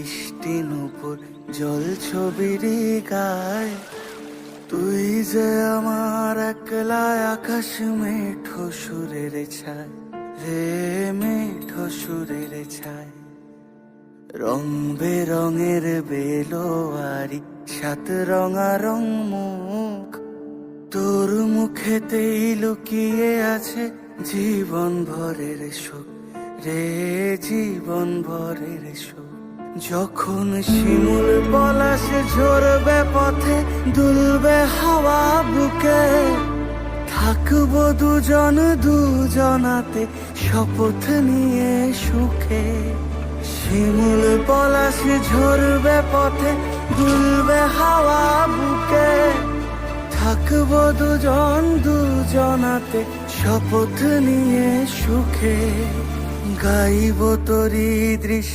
বৃষ্টি নুপুর জল ছবিরই গায়। তুই যে আমার একলা আকাশ মেঠো সুরের ছায় রে, মেঠো সুরের ছায়। রং বেরঙের বেলোয়ারি সাত রঙারং মুখ, তোর মুখেতেই লুকিয়ে আছে জীবন ভরের সুখ রে, জীবন ভরের সুখ। যখন শিমুল পলাশ ঝরবে পথে, দুলবে হাওয়া বুকে, থাকবো দুজন দুজনাতে শপথ নিয়ে সুখে। শিমুল পলাশ ঝরবে পথে, দুলবে হাওয়া বুকে, থাকবো দুজন দুজনাতে শপথ নিয়ে সুখে। গাইব তোরি দৃশ্য